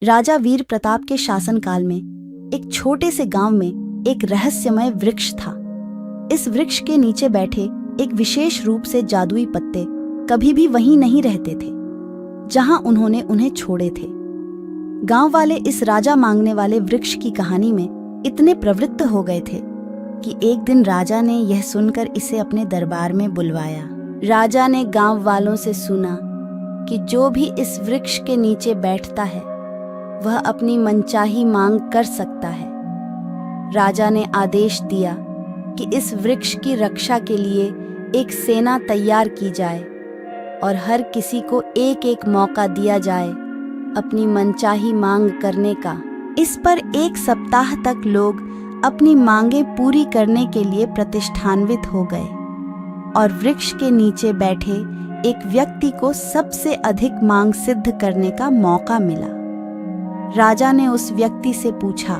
राजा वीर प्रताप के शासनकाल में एक छोटे से गांव में एक रहस्यमय वृक्ष था। इस वृक्ष के नीचे बैठे एक विशेष रूप से जादुई पत्ते कभी भी वहीं नहीं रहते थे जहां उन्होंने उन्हें छोड़े थे। गांव वाले इस राजा मांगने वाले वृक्ष की कहानी में इतने प्रवृत्त हो गए थे कि एक दिन राजा ने यह सुनकर इसे अपने दरबार में बुलवाया। राजा ने गांव वालों से सुना कि जो भी इस वृक्ष के नीचे बैठता है वह अपनी मनचाही मांग कर सकता है। राजा ने आदेश दिया कि इस वृक्ष की रक्षा के लिए एक सेना तैयार की जाए और हर किसी को एक एक मौका दिया जाए अपनी मनचाही मांग करने का। इस पर एक सप्ताह तक लोग अपनी मांगें पूरी करने के लिए प्रतिष्ठान्वित हो गए और वृक्ष के नीचे बैठे एक व्यक्ति को सबसे अधिक मांग सिद्ध करने का मौका मिला। राजा ने उस व्यक्ति से पूछा,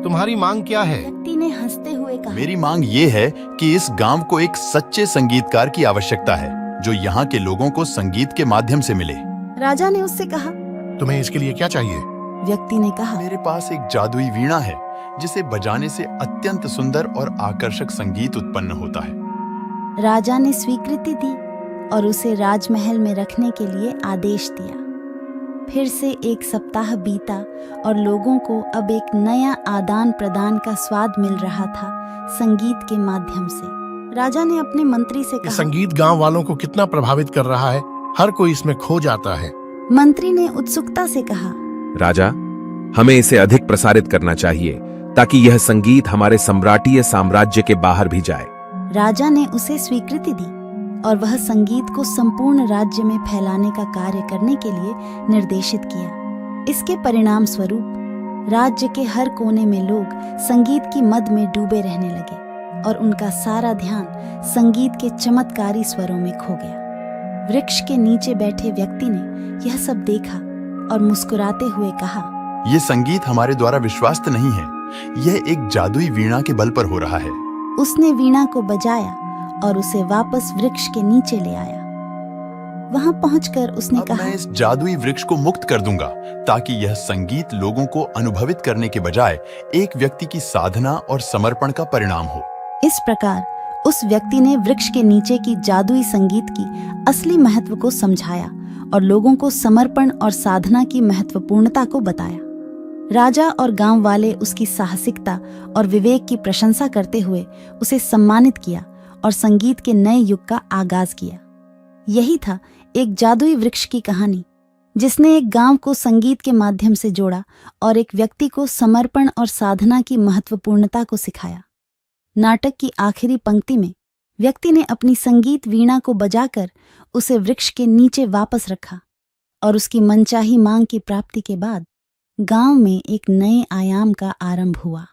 तुम्हारी मांग क्या है? व्यक्ति ने हंसते हुए कहा, मेरी मांग ये है कि इस गांव को एक सच्चे संगीतकार की आवश्यकता है जो यहाँ के लोगों को संगीत के माध्यम से मिले। राजा ने उससे कहा, तुम्हें इसके लिए क्या चाहिए? व्यक्ति ने कहा, मेरे पास एक जादुई वीणा है जिसे बजाने से अत्यंत सुंदर और आकर्षक संगीत उत्पन्न होता है। राजा ने स्वीकृति दी और उसे राजमहल में रखने के लिए आदेश दिया। फिर से एक सप्ताह बीता और लोगों को अब एक नया आदान प्रदान का स्वाद मिल रहा था संगीत के माध्यम से। राजा ने अपने मंत्री से ये कहा, संगीत गांव वालों को कितना प्रभावित कर रहा है, हर कोई इसमें खो जाता है। मंत्री ने उत्सुकता से कहा, राजा, हमें इसे अधिक प्रसारित करना चाहिए ताकि यह संगीत हमारे सम्राटीय साम्राज्य के बाहर भी जाए। राजा ने उसे स्वीकृति दी और वह संगीत को संपूर्ण राज्य में फैलाने का कार्य करने के लिए निर्देशित किया। इसके परिणाम स्वरूप राज्य के हर कोने में लोग संगीत की मद में डूबे रहने लगे और उनका सारा ध्यान संगीत के चमत्कारी स्वरों में खो गया। वृक्ष के नीचे बैठे व्यक्ति ने यह सब देखा और मुस्कुराते हुए कहा, ये संगीत हमारे द्वारा विश्वास नहीं है, यह एक जादुई वीणा के बल पर हो रहा है। उसने वीणा को बजाया और उसे वापस वृक्ष के नीचे ले आया। वहां पहुंचकर उसने अब कहा, मैं इस जादुई वृक्ष को मुक्त कर दूंगा ताकि यह संगीत लोगों को अनुभवित करने के बजाय एक व्यक्ति की साधना और समर्पण का परिणाम हो। इस प्रकार उस व्यक्ति ने वृक्ष के नीचे की जादुई संगीत की असली महत्व को समझाया और लोगों को समर्पण और साधना की महत्वपूर्णता को बताया। राजा और गांव वाले उसकी साहसिकता और विवेक की प्रशंसा करते हुए उसे सम्मानित किया और संगीत के नए युग का आगाज किया। यही था एक जादुई वृक्ष की कहानी जिसने एक गांव को संगीत के माध्यम से जोड़ा और एक व्यक्ति को समर्पण और साधना की महत्वपूर्णता को सिखाया। नाटक की आखिरी पंक्ति में व्यक्ति ने अपनी संगीत वीणा को बजाकर उसे वृक्ष के नीचे वापस रखा और उसकी मनचाही मांग की प्राप्ति के बाद गांव में एक नए आयाम का आरंभ हुआ।